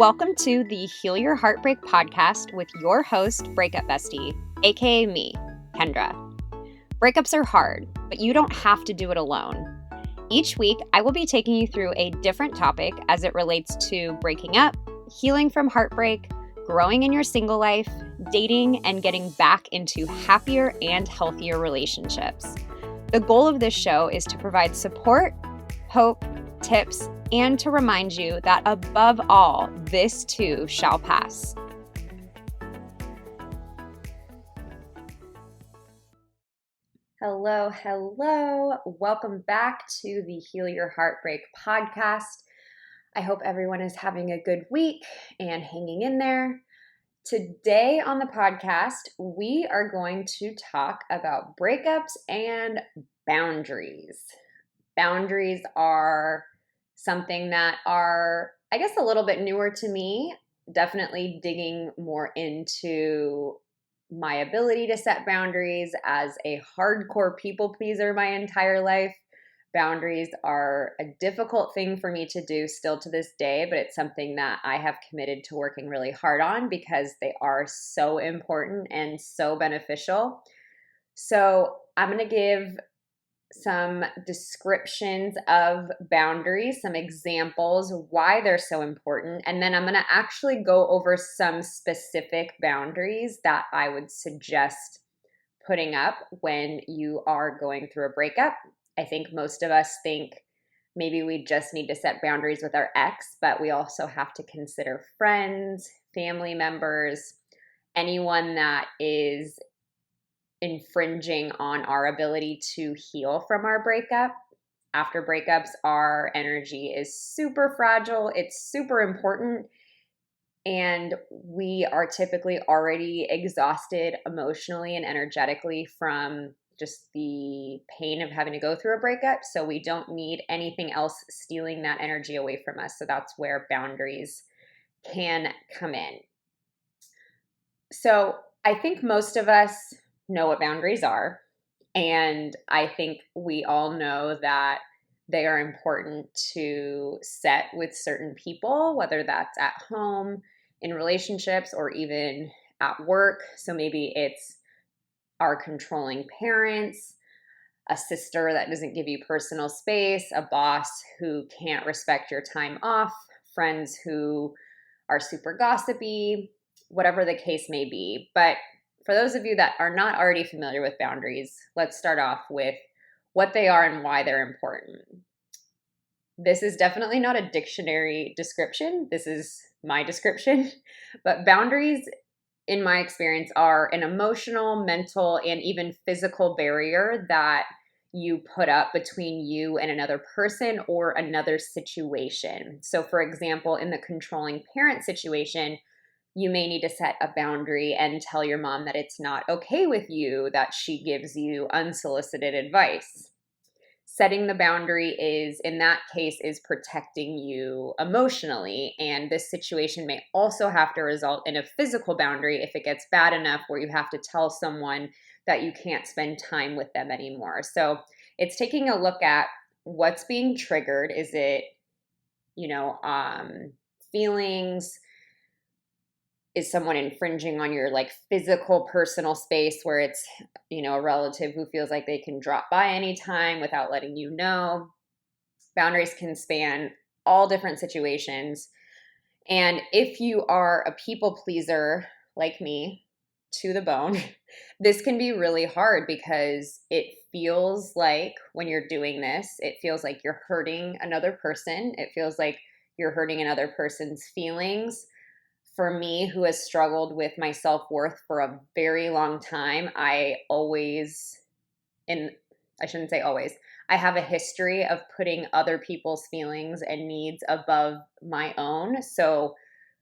Welcome to the Heal Your Heartbreak podcast with your host, Breakup Bestie, aka me, Kendra. Breakups are hard, but you don't have to do it alone. Each week, I will be taking you through a different topic as it relates to breaking up, healing from heartbreak, growing in your single life, dating, and getting back into happier and healthier relationships. The goal of this show is to provide support, hope, tips, and to remind you that above all, this too shall pass. Hello. Welcome back to the Heal Your Heartbreak podcast. I hope everyone is having a good week and hanging in there. Today on the podcast, we are going to talk about breakups and boundaries. Boundaries are something that are, I guess, a little bit newer to me, definitely digging more into my ability to set boundaries as a hardcore people pleaser my entire life. Boundaries are a difficult thing for me to do still to this day, but it's something that I have committed to working really hard on because they are so important and so beneficial. So I'm going to give some descriptions of boundaries, some examples, why they're so important, and then I'm going to actually go over some specific boundaries that I would suggest putting up when you are going through a breakup. I think most of us think maybe we just need to set boundaries with our ex, but we also have to consider friends, family members, anyone that is infringing on our ability to heal from our breakup. After breakups, our energy is super fragile. It's super important. And we are typically already exhausted emotionally and energetically from just the pain of having to go through a breakup. So we don't need anything else stealing that energy away from us. So that's where boundaries can come in. So I think most of us know what boundaries are. And I think we all know that they are important to set with certain people, whether that's at home, in relationships, or even at work. So maybe it's our controlling parents, a sister that doesn't give you personal space, a boss who can't respect your time off, friends who are super gossipy, whatever the case may be. But for those of you that are not already familiar with boundaries, let's start off with what they are and why they're important. This is definitely not a dictionary description. This is my description. But boundaries, in my experience, are an emotional, mental, and even physical barrier that you put up between you and another person or another situation. So, for example, in the controlling parent situation, you may need to set a boundary and tell your mom that it's not okay with you that she gives you unsolicited advice. Setting the boundary is, in that case, is protecting you emotionally. And this situation may also have to result in a physical boundary if it gets bad enough where you have to tell someone that you can't spend time with them anymore. So it's taking a look at what's being triggered. Is it, feelings? Is someone infringing on your physical personal space where it's, a relative who feels like they can drop by anytime without letting you know? Boundaries can span all different situations. And if you are a people pleaser like me, to the bone, this can be really hard because it feels like when you're doing this, it feels like you're hurting another person. It feels like you're hurting another person's feelings. For me, who has struggled with my self-worth for a very long time, I have a history of putting other people's feelings and needs above my own. So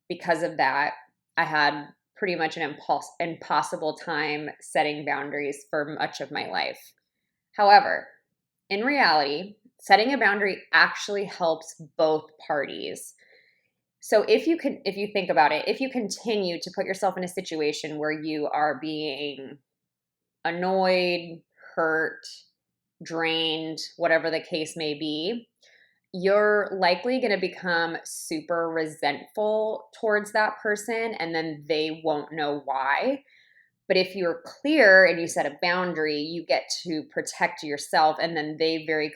because of that, I had pretty much an impossible time setting boundaries for much of my life. However, in reality, setting a boundary actually helps both parties. So if you think about it, if you continue to put yourself in a situation where you are being annoyed, hurt, drained, whatever the case may be, you're likely going to become super resentful towards that person, and then they won't know why. But if you're clear and you set a boundary, you get to protect yourself, and then they very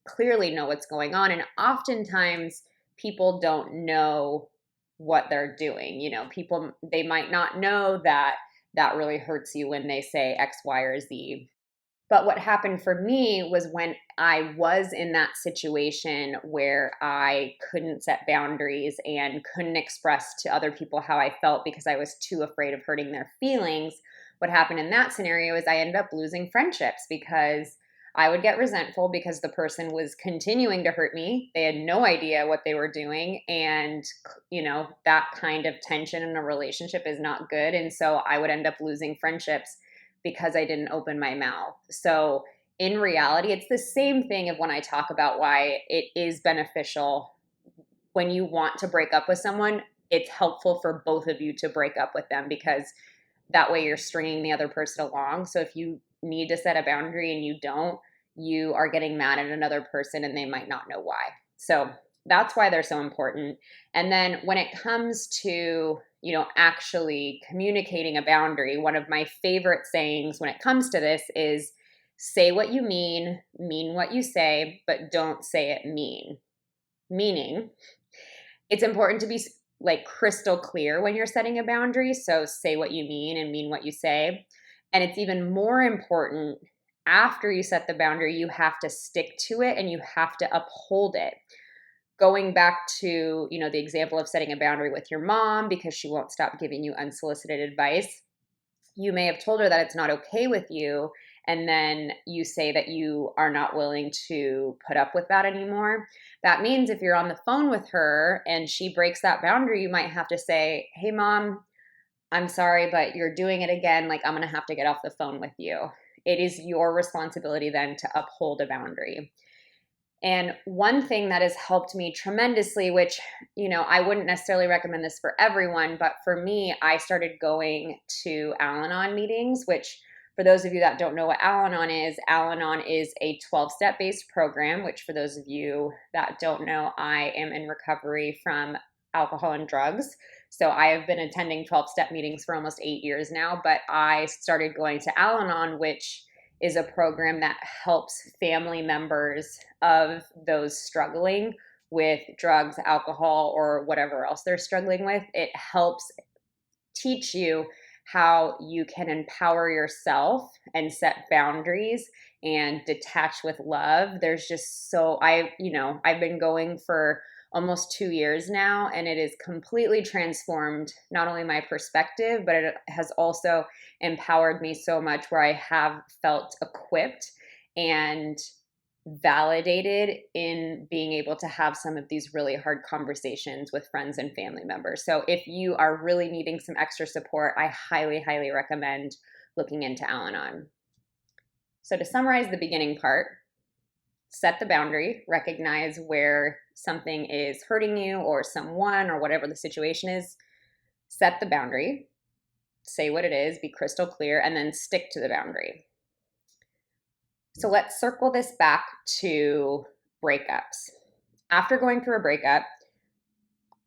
clearly know what's going on. And oftentimes people don't know what they're doing. People, they might not know that that really hurts you when they say X, Y, or Z. But what happened for me was when I was in that situation where I couldn't set boundaries and couldn't express to other people how I felt because I was too afraid of hurting their feelings. What happened in that scenario is I ended up losing friendships because I would get resentful because the person was continuing to hurt me. They had no idea what they were doing. And, that kind of tension in a relationship is not good. And so I would end up losing friendships because I didn't open my mouth. So in reality, it's the same thing of when I talk about why it is beneficial when you want to break up with someone. It's helpful for both of you to break up with them because that way you're stringing the other person along. So if you need to set a boundary and you don't, you are getting mad at another person and they might not know why. So that's why they're so important. And then when it comes to, actually communicating a boundary, one of my favorite sayings when it comes to this is say what you mean what you say, but don't say it mean. Meaning, it's important to be like crystal clear when you're setting a boundary. So say what you mean and mean what you say. And it's even more important after you set the boundary, you have to stick to it and you have to uphold it. Going back to, the example of setting a boundary with your mom because she won't stop giving you unsolicited advice. You may have told her that it's not okay with you, and then you say that you are not willing to put up with that anymore. That means if you're on the phone with her and she breaks that boundary, you might have to say, hey, Mom, I'm sorry, but you're doing it again. Like, I'm going to have to get off the phone with you. It is your responsibility then to uphold a boundary. And one thing that has helped me tremendously, which, I wouldn't necessarily recommend this for everyone, but for me, I started going to Al-Anon meetings, which for those of you that don't know what Al-Anon is a 12-step based program, which for those of you that don't know, I am in recovery from alcohol and drugs. So I have been attending 12-step meetings for almost 8 years now, but I started going to Al-Anon, which is a program that helps family members of those struggling with drugs, alcohol, or whatever else they're struggling with. It helps teach you how you can empower yourself and set boundaries and detach with love. There's just I've been going for almost 2 years now, and it has completely transformed not only my perspective, but it has also empowered me so much where I have felt equipped and validated in being able to have some of these really hard conversations with friends and family members. So if you are really needing some extra support, I highly, highly recommend looking into Al-Anon. So to summarize the beginning part, set the boundary, recognize where something is hurting you or someone or whatever the situation is, set the boundary, say what it is, be crystal clear, and then stick to the boundary. So let's circle this back to breakups. After going through a breakup,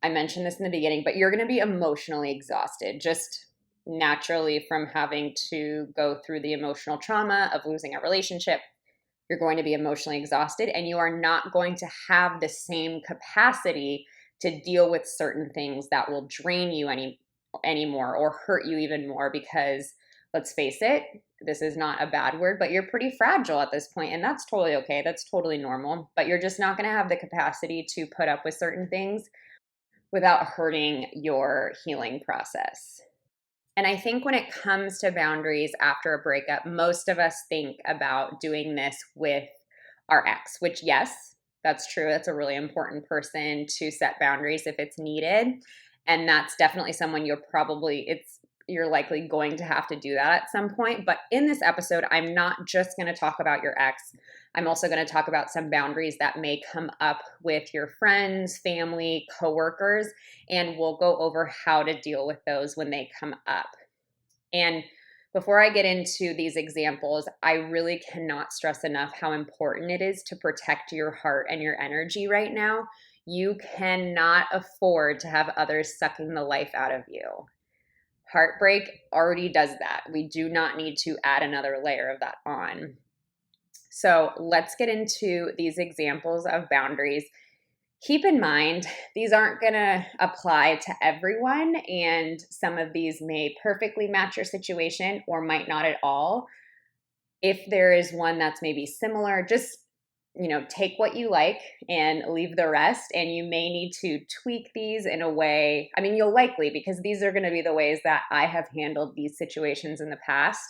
I mentioned this in the beginning, but you're going to be emotionally exhausted just naturally from having to go through the emotional trauma of losing a relationship. You're going to be emotionally exhausted and you are not going to have the same capacity to deal with certain things that will drain you anymore or hurt you even more because let's face it, this is not a bad word, but you're pretty fragile at this point, and that's totally okay. That's totally normal, but you're just not going to have the capacity to put up with certain things without hurting your healing process. And I think when it comes to boundaries after a breakup, most of us think about doing this with our ex, which, yes, that's true. That's a really important person to set boundaries if it's needed. And that's definitely someone you're likely going to have to do that at some point. But in this episode, I'm not just going to talk about your ex. I'm also going to talk about some boundaries that may come up with your friends, family, coworkers, and we'll go over how to deal with those when they come up. And Before I get into these examples, I really cannot stress enough how important it is to protect your heart and your energy right now. You cannot afford to have others sucking the life out of you. Heartbreak already does that. We do not need to add another layer of that on. So let's get into these examples of boundaries. Keep in mind, these aren't going to apply to everyone, and some of these may perfectly match your situation or might not at all. If there is one that's maybe similar, just take what you like and leave the rest. And you may need to tweak these in a way. I mean, you'll likely, because these are going to be the ways that I have handled these situations in the past.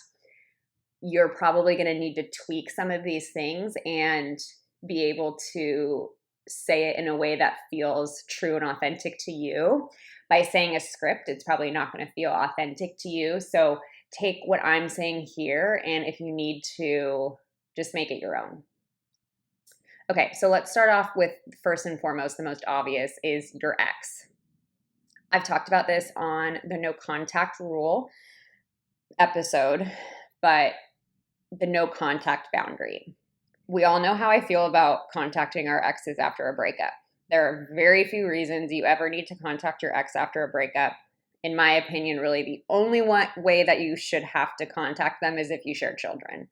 You're probably going to need to tweak some of these things and be able to say it in a way that feels true and authentic to you. By saying a script, it's probably not going to feel authentic to you. So take what I'm saying here, and if you need to, just make it your own. Okay, so let's start off with, first and foremost, the most obvious is your ex. I've talked about this on the no contact rule episode, but the no contact boundary. We all know how I feel about contacting our exes after a breakup. There are very few reasons you ever need to contact your ex after a breakup. In my opinion, really the only way that you should have to contact them is if you share children.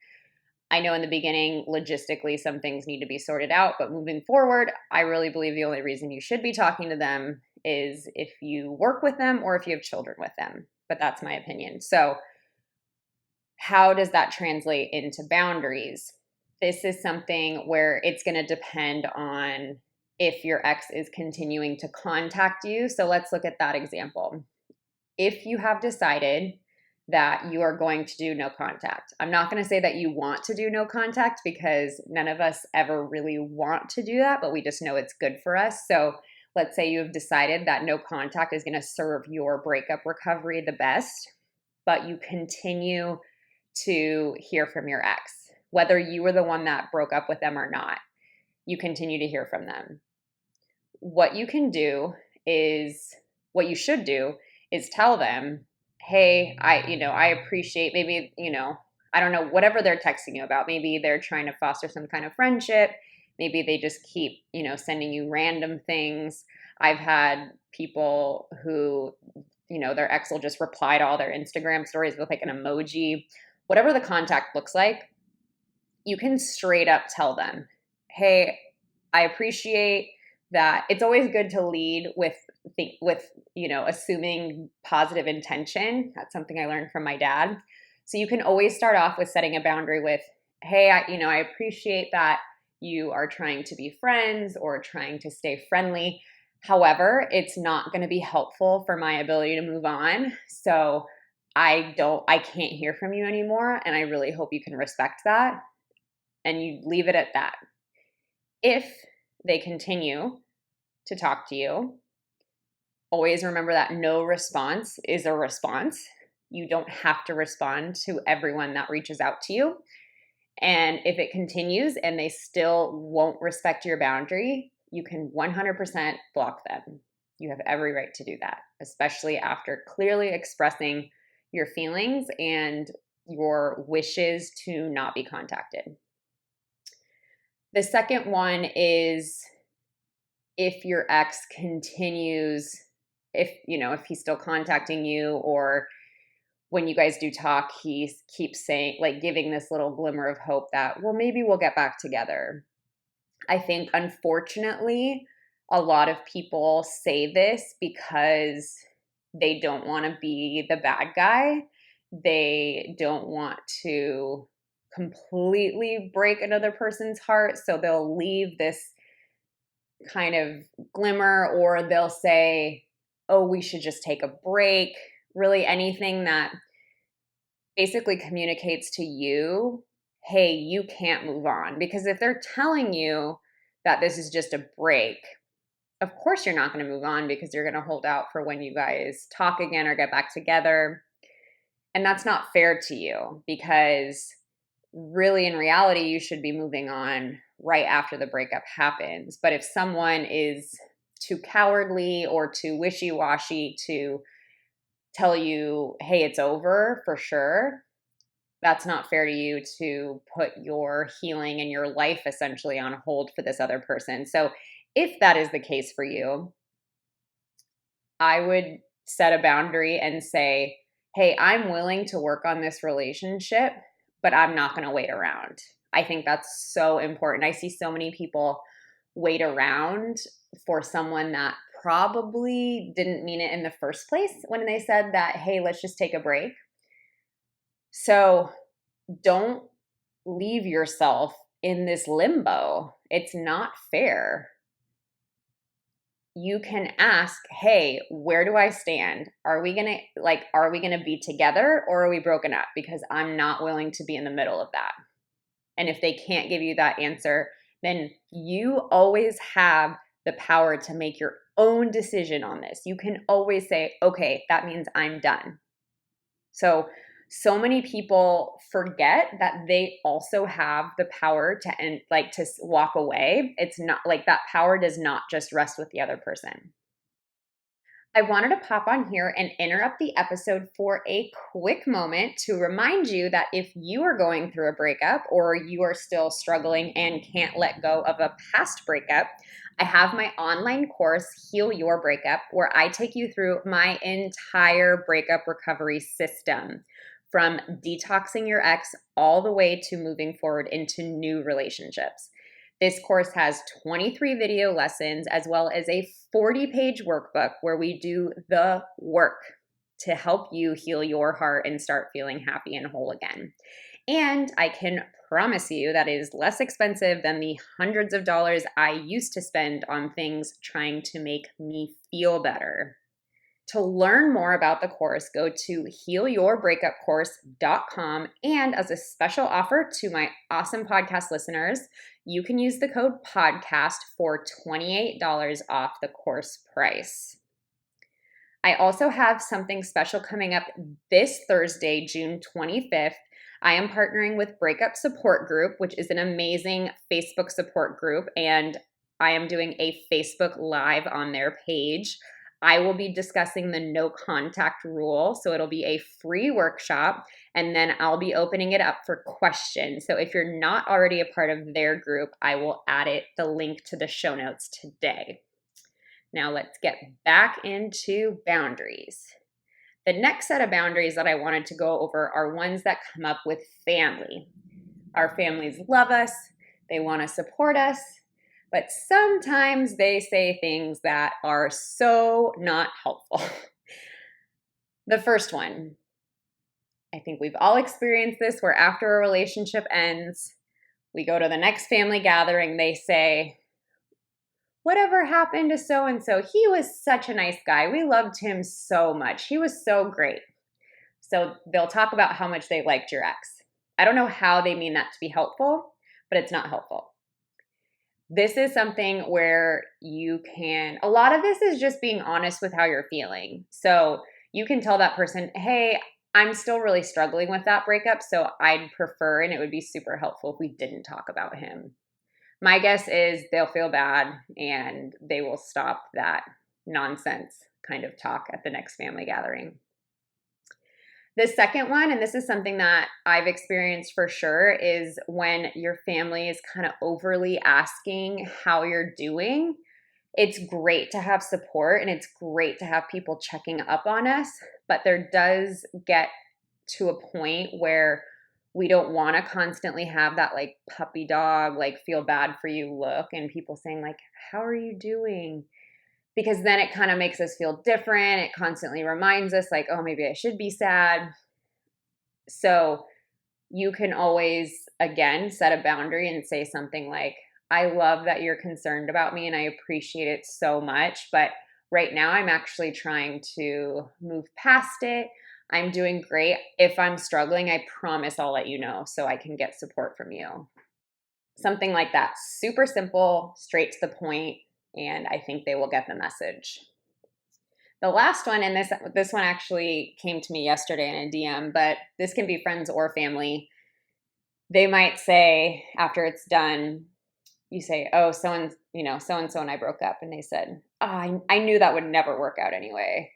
I know in the beginning, logistically, some things need to be sorted out, but moving forward, I really believe the only reason you should be talking to them is if you work with them or if you have children with them. But that's my opinion. So how does that translate into boundaries? This is something where it's going to depend on if your ex is continuing to contact you. So let's look at that example. If you have decided that you are going to do no contact, I'm not going to say that you want to do no contact, because none of us ever really want to do that, but we just know it's good for us. So let's say you have decided that no contact is going to serve your breakup recovery the best, but you continue to hear from your ex. Whether you were the one that broke up with them or not, you continue to hear from them. What you should do is tell them, hey, I appreciate, maybe, I don't know, whatever they're texting you about. Maybe they're trying to foster some kind of friendship. Maybe they just keep, sending you random things. I've had people who, their ex will just reply to all their Instagram stories with like an emoji. Whatever the contact looks like, you can straight up tell them, hey, I appreciate that. It's always good to lead with assuming positive intention. That's something I learned from my dad. So you can always start off with setting a boundary with, hey, I appreciate that you are trying to be friends or trying to stay friendly. However, it's not going to be helpful for my ability to move on. So I can't hear from you anymore. And I really hope you can respect that. And you leave it at that. If they continue to talk to you, always remember that no response is a response. You don't have to respond to everyone that reaches out to you. And if it continues and they still won't respect your boundary, you can 100% block them. You have every right to do that, especially after clearly expressing your feelings and your wishes to not be contacted. The second one is if your ex continues, if he's still contacting you, or when you guys do talk, he keeps saying, like, giving this little glimmer of hope that, well, maybe we'll get back together. I think, unfortunately, a lot of people say this because they don't want to be the bad guy. They don't want to completely break another person's heart. So they'll leave this kind of glimmer, or they'll say, oh, we should just take a break. Really anything that basically communicates to you, hey, you can't move on. Because if they're telling you that this is just a break, of course you're not going to move on, because you're going to hold out for when you guys talk again or get back together. And that's not fair to you, because really in reality, you should be moving on right after the breakup happens. But if someone is too cowardly or too wishy-washy to tell you, hey, it's over for sure, that's not fair to you to put your healing and your life essentially on hold for this other person. So if that is the case for you, I would set a boundary and say, hey, I'm willing to work on this relationship, but I'm not going to wait around. I think that's so important. I see so many people wait around for someone that probably didn't mean it in the first place when they said that, hey, let's just take a break. So don't leave yourself in this limbo. It's not fair. You can ask, hey, where do I stand? Are we going to be together, or are we broken up? Because I'm not willing to be in the middle of that. And if they can't give you that answer, then you always have the power to make your own decision on this. You can always say, okay, that means I'm done. So many people forget that they also have the power to end, to walk away. It's not like that power does not just rest with the other person. I wanted to pop on here and interrupt the episode for a quick moment to remind you that if you are going through a breakup or you are still struggling and can't let go of a past breakup, I have my online course, Heal Your Breakup, where I take you through my entire breakup recovery system, from detoxing your ex all the way to moving forward into new relationships. This course has 23 video lessons as well as a 40-page workbook where we do the work to help you heal your heart and start feeling happy and whole again. And I can promise you that is less expensive than the hundreds of dollars I used to spend on things trying to make me feel better. To learn more about the course, go to healyourbreakupcourse.com. And as a special offer to my awesome podcast listeners, you can use the code podcast for $28 off the course price. I also have something special coming up this Thursday, June 25th. I am partnering with Breakup Support Group, which is an amazing Facebook support group, and I am doing a Facebook Live on their page. I will be discussing the no contact rule. So it'll be a free workshop, and then I'll be opening it up for questions. So if you're not already a part of their group, I will add the link to the show notes today. Now let's get back into boundaries. The next set of boundaries that I wanted to go over are ones that come up with family. Our families love us. They want to support us. But sometimes they say things that are so not helpful. The first one, I think we've all experienced this, where after a relationship ends, we go to the next family gathering, they say, whatever happened to so-and-so? He was such a nice guy. We loved him so much. He was so great. So they'll talk about how much they liked your ex. I don't know how they mean that to be helpful, but it's not helpful. This is something where a lot of this is just being honest with how you're feeling. So you can tell that person, hey, I'm still really struggling with that breakup, so I'd prefer, and it would be super helpful if we didn't talk about him. My guess is they'll feel bad and they will stop that nonsense kind of talk at the next family gathering. The second one, and this is something that I've experienced for sure, is when your family is kind of overly asking how you're doing. It's great to have support and it's great to have people checking up on us, but there does get to a point where we don't want to constantly have that puppy dog, feel bad for you look and people saying how are you doing? Because then it kind of makes us feel different. It constantly reminds us oh, maybe I should be sad. So you can always, again, set a boundary and say something like, I love that you're concerned about me and I appreciate it so much, but right now I'm actually trying to move past it. I'm doing great. If I'm struggling, I promise I'll let you know so I can get support from you. Something like that. Super simple, straight to the point, and I think they will get the message. The last one, and this one actually came to me yesterday in a DM, but this can be friends or family. They might say after it's done, you say, oh, so-and-so and I broke up. And they said, oh, I knew that would never work out anyway.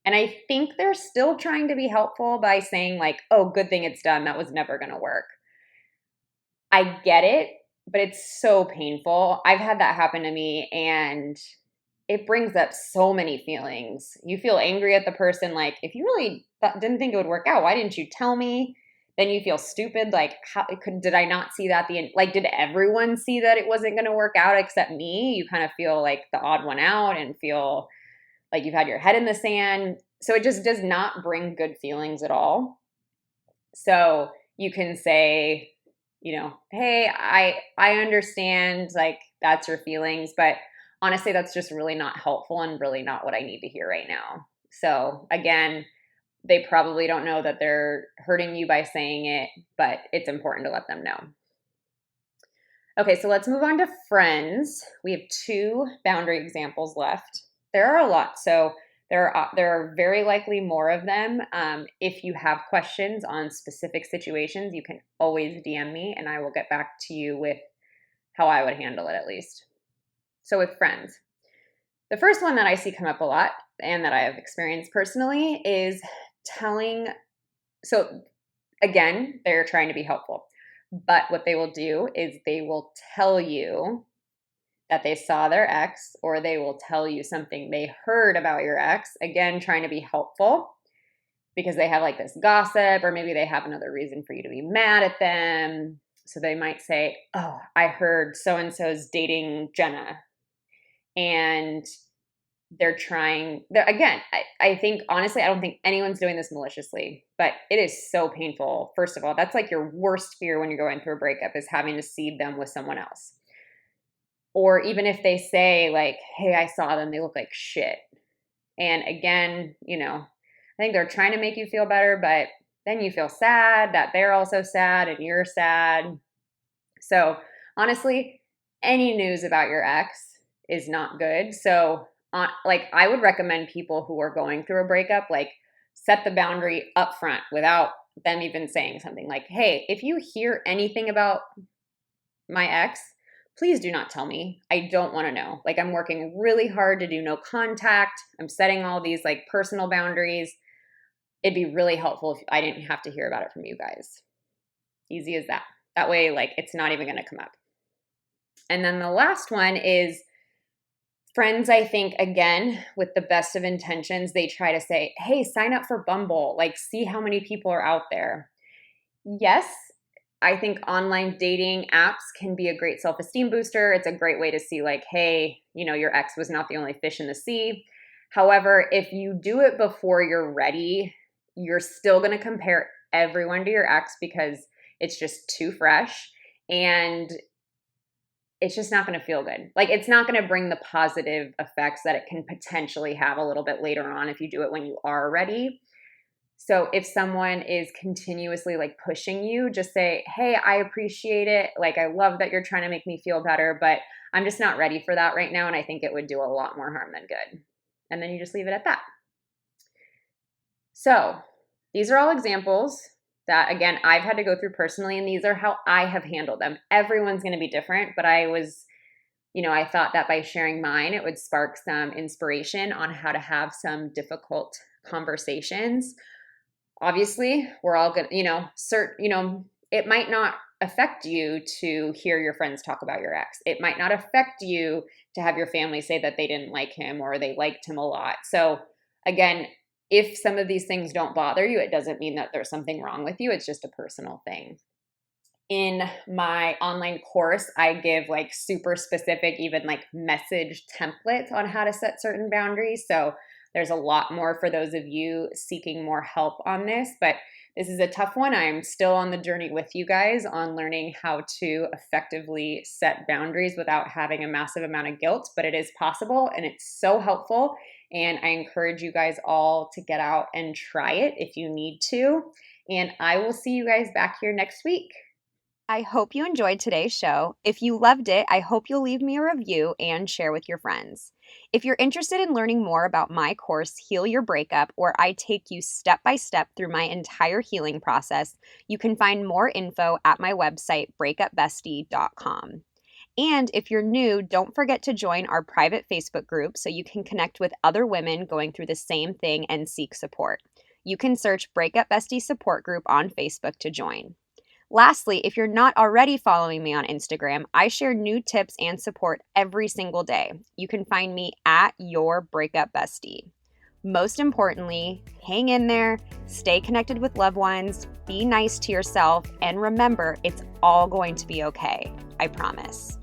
And I think they're still trying to be helpful by saying like, oh, good thing it's done. That was never going to work. I get it, but it's so painful. I've had that happen to me, and it brings up so many feelings. You feel angry at the person, like, if you really didn't think it would work out, why didn't you tell me? Then you feel stupid, like, did I not see that? Like, did everyone see that it wasn't going to work out except me? You kind of feel like the odd one out and feel like you've had your head in the sand. So it just does not bring good feelings at all. So you can say, hey, I understand, like, that's your feelings, but honestly, that's just really not helpful and really not what I need to hear right now. So again, they probably don't know that they're hurting you by saying it, but it's important to let them know. Okay, so let's move on to friends. We have 2 boundary examples left. There are a lot, so there are very likely more of them. If you have questions on specific situations, you can always DM me, and I will get back to you with how I would handle it at least. So with friends, the first one that I see come up a lot and that I have experienced personally is so again, they're trying to be helpful, but what they will do is they will tell you that they saw their ex, or they will tell you something they heard about your ex, again, trying to be helpful because they have like this gossip, or maybe they have another reason for you to be mad at them. So they might say, oh, I heard so-and-so's dating Jenna. And again, I think, honestly, I don't think anyone's doing this maliciously, but it is so painful. First of all, that's like your worst fear when you're going through a breakup, is having to see them with someone else. Or even if they say like, hey, I saw them, they look like shit. And again, I think they're trying to make you feel better, but then you feel sad that they're also sad and you're sad. So honestly, any news about your ex is not good. So I would recommend people who are going through a breakup, like, set the boundary up front without them even saying something like, hey, if you hear anything about my ex, please do not tell me. I don't want to know. Like, I'm working really hard to do no contact. I'm setting all these like personal boundaries. It'd be really helpful if I didn't have to hear about it from you guys. Easy as that. That way, like, it's not even going to come up. And then the last one is friends. I think, again, with the best of intentions, they try to say, hey, sign up for Bumble. Like, see how many people are out there. Yes, I think online dating apps can be a great self-esteem booster. It's a great way to see like, hey, your ex was not the only fish in the sea. However, if you do it before you're ready, you're still going to compare everyone to your ex because it's just too fresh, and it's just not going to feel good. Like, it's not going to bring the positive effects that it can potentially have a little bit later on if you do it when you are ready. So if someone is continuously like pushing you, just say, hey, I appreciate it. Like, I love that you're trying to make me feel better, but I'm just not ready for that right now. And I think it would do a lot more harm than good. And then you just leave it at that. So these are all examples that, again, I've had to go through personally, and these are how I have handled them. Everyone's going to be different, but I thought that by sharing mine, it would spark some inspiration on how to have some difficult conversations. Obviously, we're all going to, it might not affect you to hear your friends talk about your ex. It might not affect you to have your family say that they didn't like him or they liked him a lot. So again, if some of these things don't bother you, it doesn't mean that there's something wrong with you. It's just a personal thing. In my online course, I give like super specific, even like message templates on how to set certain boundaries. So there's a lot more for those of you seeking more help on this, but this is a tough one. I'm still on the journey with you guys on learning how to effectively set boundaries without having a massive amount of guilt, but it is possible and it's so helpful. And I encourage you guys all to get out and try it if you need to. And I will see you guys back here next week. I hope you enjoyed today's show. If you loved it, I hope you'll leave me a review and share with your friends. If you're interested in learning more about my course, Heal Your Breakup, where I take you step by step through my entire healing process, you can find more info at my website, breakupbestie.com. And if you're new, don't forget to join our private Facebook group so you can connect with other women going through the same thing and seek support. You can search Breakup Bestie Support Group on Facebook to join. Lastly, if you're not already following me on Instagram, I share new tips and support every single day. You can find me at Your Breakup Bestie. Most importantly, hang in there, stay connected with loved ones, be nice to yourself, and remember, it's all going to be okay. I promise.